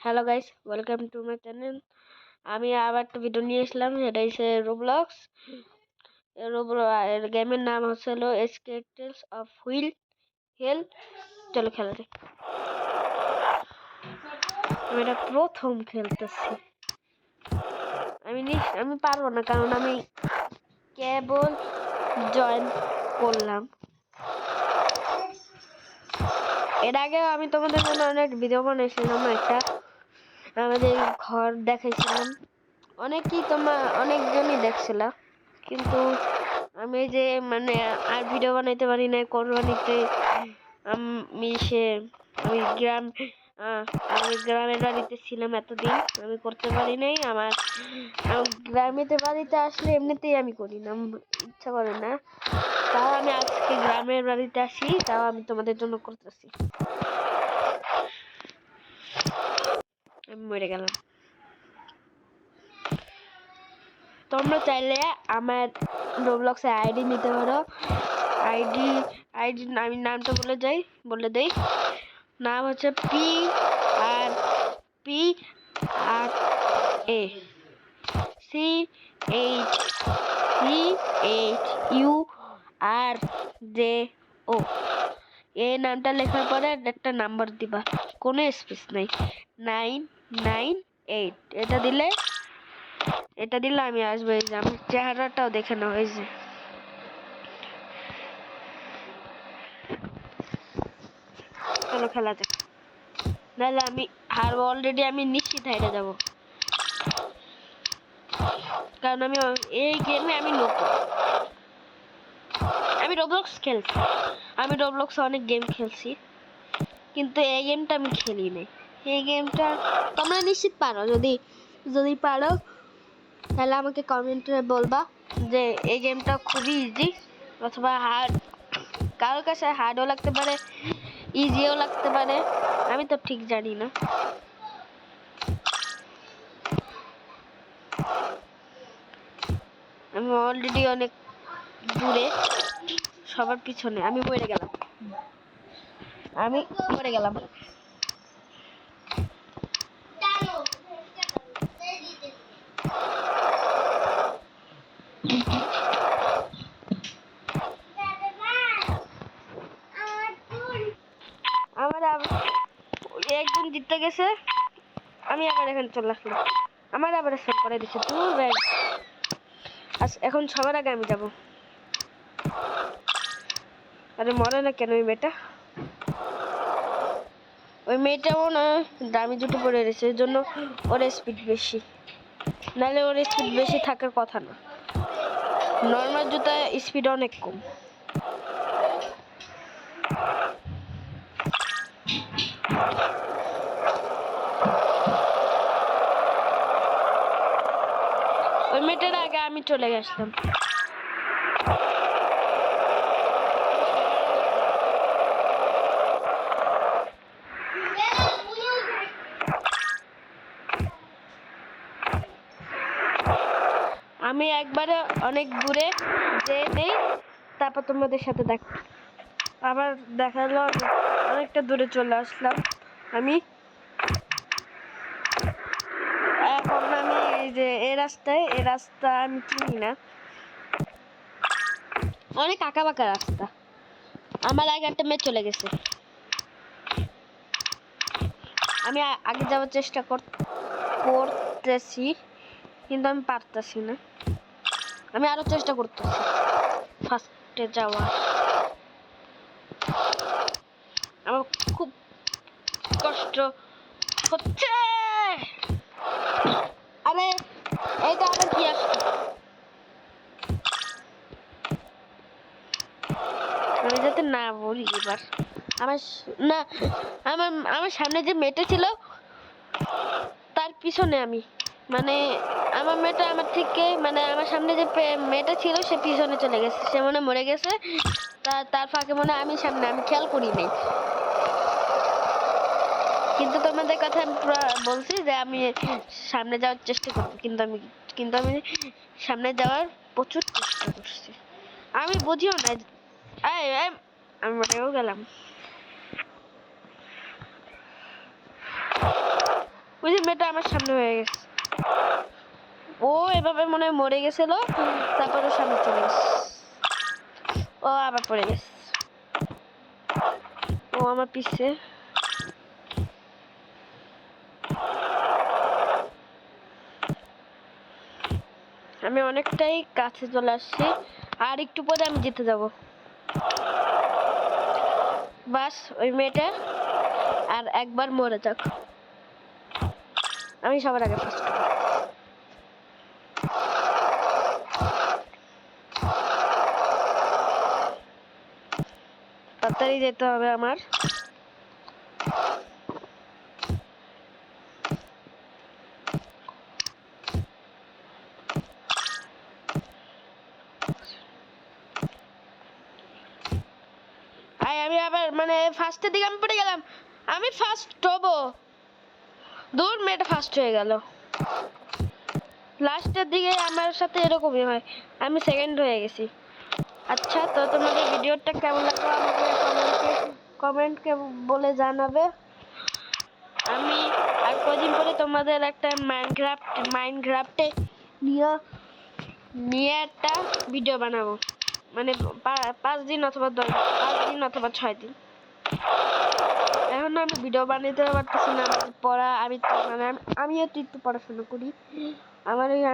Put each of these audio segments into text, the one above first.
Hello guys, welcome to my channel. আমি আবার একটা ভিডিও নিয়ে এসলাম। এটা হচ্ছে রোবলক্স। এর গেমের নাম হলো এসকেপ টেলস অফ হুইল হেল। চলো খেলা যাক। আমি এটা প্রথম খেলতেছি। আমি পারবো না, কারণ আমি কেবল জয়েন করলাম। এর আগে আমি তোমাদের জন্য অনেক ভিডিও বানিয়েছিলাম। আমাদের ঘর দেখাইছিলাম, অনেকজনই দেখছিল, কিন্তু আমি যে আর ভিডিও বানাইতে পারি না। কোরবানিতে আমি সে আমি গ্রাম আমি গ্রামের বাড়িতে ছিলাম এতদিন, আমি করতে পারি নাই। আমার গ্রামেতে বাড়িতে আসলে এমনিতেই আমি করি না, ইচ্ছা করে না। তাও আমি আজকে গ্রামের বাড়িতে আসি, তাও আমি তোমাদের জন্য করতেছি। আমি মরে গেলাম। তোমরা চাইলে আমার রোবলক্সে আইডি নিতে পারো। আইডি আমি নামটা বলে দেই। নাম হচ্ছে PRPRA CHURJO। এই নামটা লেখার পরে একটা নাম্বার দিবা, কোনো স্পেস নাই। 998 এটা দিলে আমি আসবো। এই যে আমার চেহারাটাও দেখে নাও, এই যে চলো খেলা যাক। নাহলে আমি হারবো, অলরেডি আমি নিশ্চিত হেরে যাব, কারণ এই গেমে আমি নতুন। আমি রোবলক্স খেলছি, আমি রোবলক্সে অনেক গেম খেলছি, কিন্তু এই গেমটা আমি খেলি নাই। এই গেমটা তোমরা নিশ্চিত পারো। যদি পারো তাহলে আমাকে কমেন্টে বলবা যে এই গেমটা খুবই ইজি অথবা হার্ড। কারোর কাছে হার্ডও লাগতে পারে, ইজিও লাগতে পারে, আমি তো ঠিক জানি না। আমি অলরেডি অনেক দূরে, সবার পিছনে। আমি মরে গেলাম। আমার একজন জিততে গেছে, আমি আবার এখানে চলে আসলাম। আমার আবার সেভ করে দিচ্ছে। দূর ব্যাগ। এখন সবার আগে আমি যাব। আরে মরে না কেন ওই মেয়েটা? ওই মেয়েটাও না দামি জুতো পরে রয়েছে, এর জন্য ওর স্পিড বেশি। নাহলে ওর স্পিড বেশি থাকার কথা না। নর্মাল জুতায় স্পিড অনেক কম। ওই মেয়েটার আগে আমি চলে গেছিলাম। আমি একবারে অনেক দূরে যেয়ে নেই, তারপর তোমাদের সাথে আবার দেখা হলো। অনেকটা দূরে চলে আসলাম। এখন আমি এই যে এই রাস্তা আমি চিনি না, অনেক আঁকা বাঁকা রাস্তা। আমার আগে একটা মেয়ে চলে গেছে। আমি আগে যাওয়ার চেষ্টা করতেছি, কিন্তু আমি পারতেছি না। আমি আরো চেষ্টা করতেছি ফার্স্টে যাওয়া। আমার খুব কষ্ট হচ্ছে। আরে এইটা আবার কি আসছে? আমি যাতে না বলি এবার। আমার না আমার আমার সামনে যে মেয়েটা ছিল তার পিছনে আমি, আমার মেয়েটা আমার থেকে আমার সামনে যে মেয়েটা ছিল সে পিছনে চলে গেছে। সে মরে গেছে। তার ফাঁকে আমি সামনে, আমি খেয়াল করি নাই। কিন্তু তোমাদের কথা আমি বলছি যে আমি সামনে যাওয়ার চেষ্টা করছি, কিন্তু আমি সামনে যাওয়ার প্রচুর চেষ্টা করছি। আমি বুঝিও না। আমি মরেও গেলাম। মেয়েটা আমার সামনে হয়ে গেছে। ও এভাবে মনে হয় মরে গেছিল, তারপর ওর সামনে চলে গেছে। ও আবার পড়ে গেছে। ও আমার পিছে। আমি অনেকটাই কাছে চলে আসছি, আর একটু পরে আমি জিতে যাব। বাস ওই মেয়েটা আর একবার মরে যাক, আমি সবার আগে ফার্স্ট। তাড়াতাড়ি যেতে হবে আমার। আমি আবার মানে ফার্স্টের দিকে আমি পড়ে গেলাম। আমি ফার্স্ট হবো। দূর, মেয়েটা ফার্স্ট হয়ে গেল। লাস্টের দিকে আমার সাথে এরকমই হয়, আমি সেকেন্ড হয়ে গেছি। আচ্ছা, তো তোমাদের ভিডিওটা কেমন লাগলো আমাকে কমেন্টকে বলে জানাবে। আমি আর কদিন পরে তোমাদের একটা মাইনক্রাফটে নিয়ে নিয়ে একটা ভিডিও বানাবো, মানে 5 দিন অথবা 5 দিন অথবা 6 দিন। এখন আমি ভিডিও বানাতে পারতেছি না, আমার পড়া, আমিও তো একটু পড়াশোনা করি।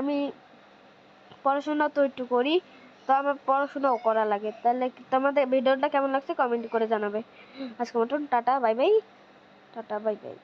আমি পড়াশোনা তো একটু করি, তো আমার পড়াশোনাও করা লাগে। তাহলে তোমাদের ভিডিওটা কেমন লাগছে কমেন্ট করে জানাবে। আজকের মতন tata bye bye. Tata bye bye.